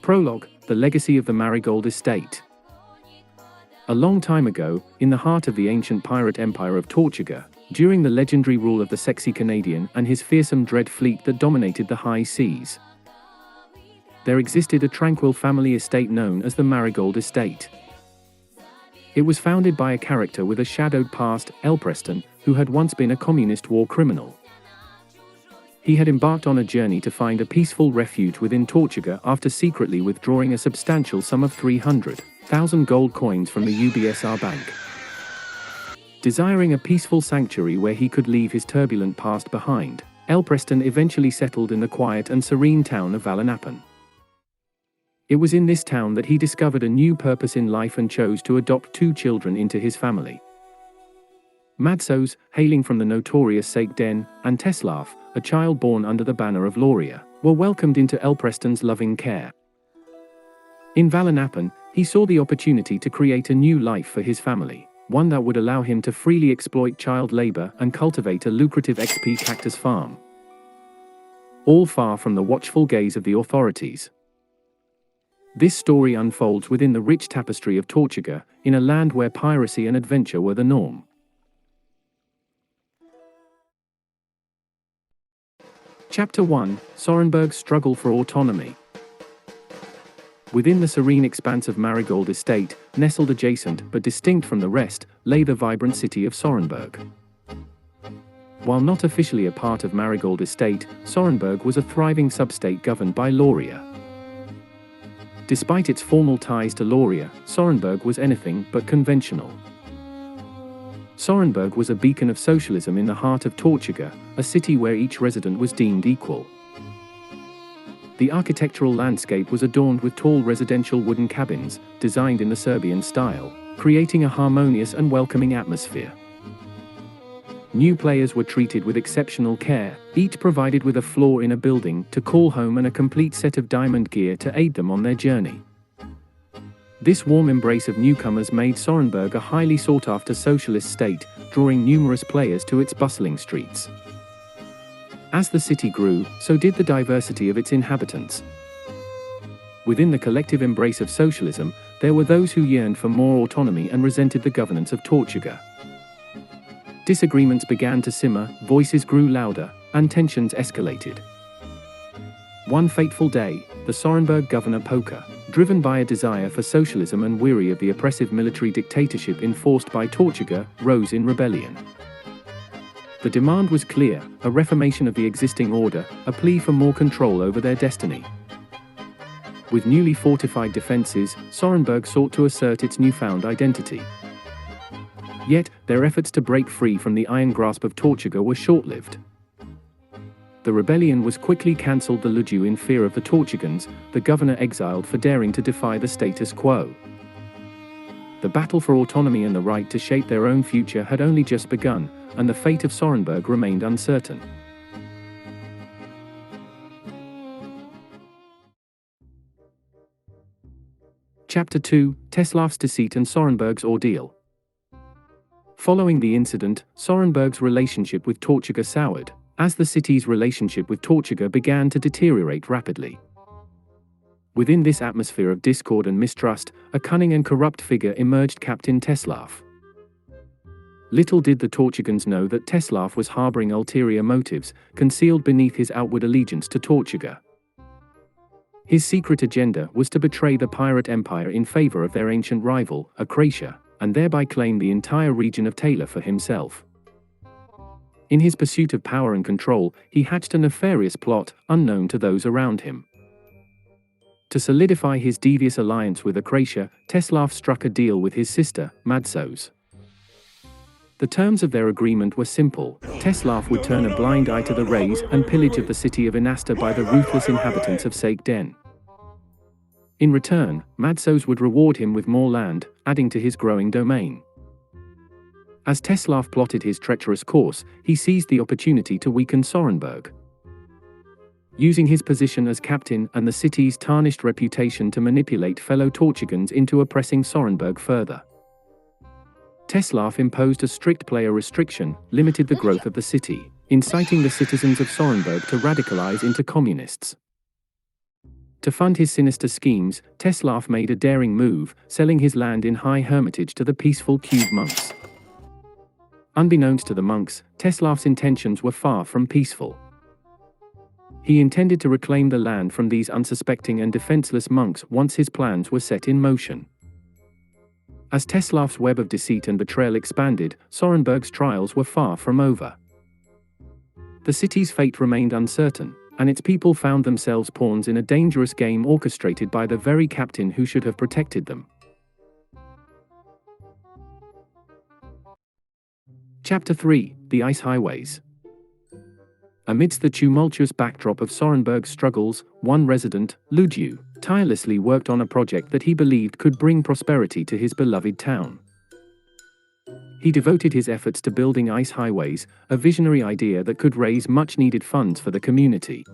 Prologue: The Legacy of the Marigold Estate. A long time ago, in the heart of the ancient pirate empire of Tortuga, during the legendary rule of the sexy Canadian and his fearsome dread fleet that dominated the high seas, there existed a tranquil family estate known as the Marigold Estate. It was founded by a character with a shadowed past, Elpreston, who had once been a communist war criminal. He had embarked on a journey to find a peaceful refuge within Tortuga after secretly withdrawing a substantial sum of 300,000 gold coins from the UBSR Bank. Desiring a peaceful sanctuary where he could leave his turbulent past behind, Elpreston eventually settled in the quiet and serene town of Vol.1. It was in this town that he discovered a new purpose in life and chose to adopt 2 children into his family. Madsos, hailing from the notorious Sakeden, and Teslaf, a child born under the banner of Loria, were welcomed into Elpreston's loving care. In Vol.1, he saw the opportunity to create a new life for his family, one that would allow him to freely exploit child labor and cultivate a lucrative XP cactus farm. All far from the watchful gaze of the authorities. This story unfolds within the rich tapestry of Tortuga, in a land where piracy and adventure were the norm. Chapter 1: Sorenberg's Struggle for Autonomy. Within the serene expanse of Marigold Estate, nestled adjacent but distinct from the rest, lay the vibrant city of Sorenberg. While not officially a part of Marigold Estate, Sorenberg was a thriving substate governed by Loria. Despite its formal ties to Loria, Sorenberg was anything but conventional. Sorenberg was a beacon of socialism in the heart of Tortuga, a city where each resident was deemed equal. The architectural landscape was adorned with tall residential wooden cabins, designed in the Serbian style, creating a harmonious and welcoming atmosphere. New players were treated with exceptional care, each provided with a floor in a building to call home and a complete set of diamond gear to aid them on their journey. This warm embrace of newcomers made Sorenberg a highly sought-after socialist state, drawing numerous players to its bustling streets. As the city grew, so did the diversity of its inhabitants. Within the collective embrace of socialism, there were those who yearned for more autonomy and resented the governance of Tortuga. Disagreements began to simmer, voices grew louder, and tensions escalated. One fateful day, the Sorenberg governor Poker, driven by a desire for socialism and weary of the oppressive military dictatorship enforced by Tortuga, rose in rebellion. The demand was clear: a reformation of the existing order, a plea for more control over their destiny. With newly fortified defenses, Sorenberg sought to assert its newfound identity. Yet, their efforts to break free from the iron grasp of Tortuga were short-lived. The rebellion was quickly cancelled. The Luju, in fear of the Tortugans, the governor exiled for daring to defy the status quo. The battle for autonomy and the right to shape their own future had only just begun, and the fate of Sorenberg remained uncertain. Chapter 2: Teslaf's Deceit and Sorenberg's Ordeal. Following the incident, Sorenberg's relationship with Tortuga soured, as the city's relationship with Tortuga began to deteriorate rapidly. Within this atmosphere of discord and mistrust, a cunning and corrupt figure emerged: Captain Teslaf. Little did the Tortugans know that Teslaf was harboring ulterior motives, concealed beneath his outward allegiance to Tortuga. His secret agenda was to betray the pirate empire in favor of their ancient rival, Akrasia, and thereby claim the entire region of Taylor for himself. In his pursuit of power and control, he hatched a nefarious plot, unknown to those around him. To solidify his devious alliance with Akrasia, Teslaf struck a deal with his sister, Madsos. The terms of their agreement were simple: Teslaf would turn a blind eye to the raids and pillage of the city of Inasta by the ruthless inhabitants of Sakeden. In return, Madsos would reward him with more land, adding to his growing domain. As Teslaf plotted his treacherous course, he seized the opportunity to weaken Sorenberg. Using his position as captain and the city's tarnished reputation to manipulate fellow Tortugans into oppressing Sorenberg further. Teslaf imposed a strict player restriction, limited the growth of the city, inciting the citizens of Sorenberg to radicalize into communists. To fund his sinister schemes, Teslav made a daring move, selling his land in High Hermitage to the peaceful Cube monks. Unbeknownst to the monks, Teslav's intentions were far from peaceful. He intended to reclaim the land from these unsuspecting and defenseless monks once his plans were set in motion. As Teslav's web of deceit and betrayal expanded, Sorenberg's trials were far from over. The city's fate remained uncertain, and its people found themselves pawns in a dangerous game orchestrated by the very captain who should have protected them. Chapter 3: The Ice Highways. Amidst the tumultuous backdrop of Sorenberg's struggles, one resident, Ludziu, tirelessly worked on a project that he believed could bring prosperity to his beloved town. He devoted his efforts to building ice highways, a visionary idea that could raise much-needed funds for the community.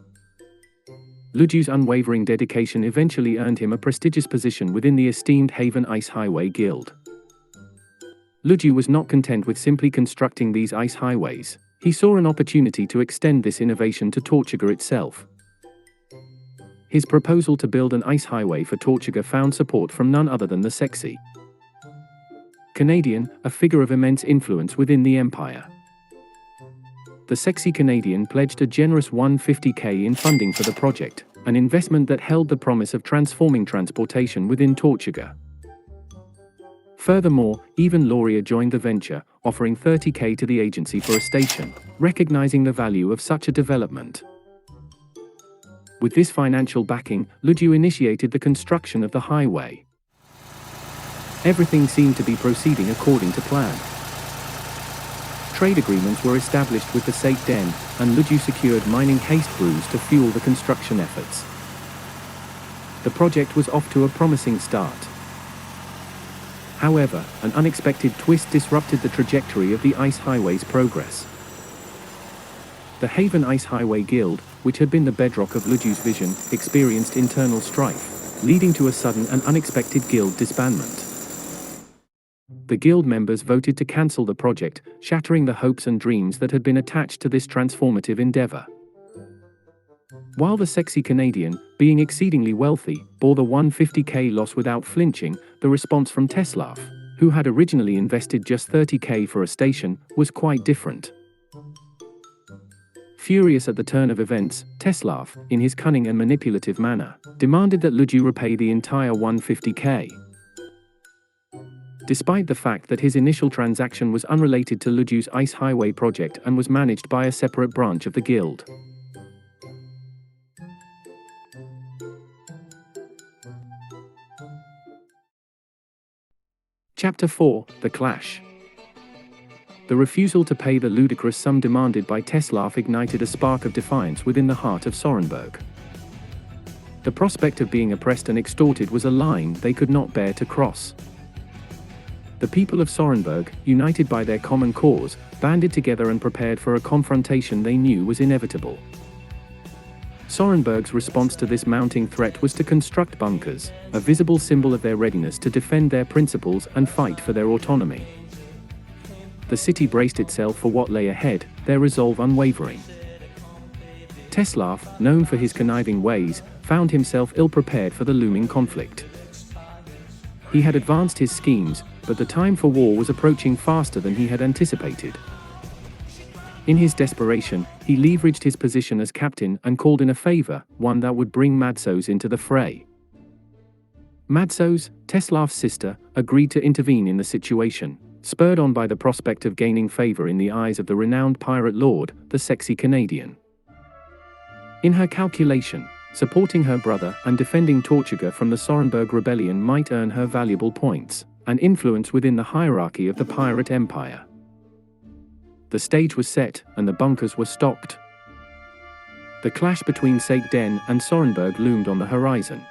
Ludziu's unwavering dedication eventually earned him a prestigious position within the esteemed Haven Ice Highway Guild. Ludziu was not content with simply constructing these ice highways. He saw an opportunity to extend this innovation to Tortuga itself. His proposal to build an ice highway for Tortuga found support from none other than the sexy Canadian, a figure of immense influence within the empire. The sexy Canadian pledged a generous $150,000 in funding for the project, an investment that held the promise of transforming transportation within Tortuga. Furthermore, even Lauria joined the venture, offering $30,000 to the agency for a station, recognizing the value of such a development. With this financial backing, Ludziu initiated the construction of the highway. Everything seemed to be proceeding according to plan. Trade agreements were established with the Sake Den, and Ludziu secured mining haste brews to fuel the construction efforts. The project was off to a promising start. However, an unexpected twist disrupted the trajectory of the ice highway's progress. The Haven Ice Highway Guild, which had been the bedrock of Ludziu's vision, experienced internal strife, leading to a sudden and unexpected guild disbandment. The guild members voted to cancel the project, shattering the hopes and dreams that had been attached to this transformative endeavor. While the sexy Canadian, being exceedingly wealthy, bore the $150,000 loss without flinching, the response from Teslav, who had originally invested just $30,000 for a station, was quite different. Furious at the turn of events, Teslav, in his cunning and manipulative manner, demanded that Ludziu repay the entire $150,000. Despite the fact that his initial transaction was unrelated to Ludziu's ice highway project and was managed by a separate branch of the guild. Chapter 4: The Clash. The refusal to pay the ludicrous sum demanded by Teslav ignited a spark of defiance within the heart of Sorenberg. The prospect of being oppressed and extorted was a line they could not bear to cross. The people of Sorenberg, united by their common cause, banded together and prepared for a confrontation they knew was inevitable. Sorenberg's response to this mounting threat was to construct bunkers, a visible symbol of their readiness to defend their principles and fight for their autonomy. The city braced itself for what lay ahead, their resolve unwavering. Teslav, known for his conniving ways, found himself ill-prepared for the looming conflict. He had advanced his schemes, but the time for war was approaching faster than he had anticipated. In his desperation, he leveraged his position as captain and called in a favor, one that would bring Madsos into the fray. Madsos, Teslav's sister, agreed to intervene in the situation, spurred on by the prospect of gaining favor in the eyes of the renowned pirate lord, the sexy Canadian. In her calculation, supporting her brother and defending Tortuga from the Sorenberg rebellion might earn her valuable points, and influence within the hierarchy of the pirate empire. The stage was set, and the bunkers were stocked. The clash between Sake Den and Sorenberg loomed on the horizon.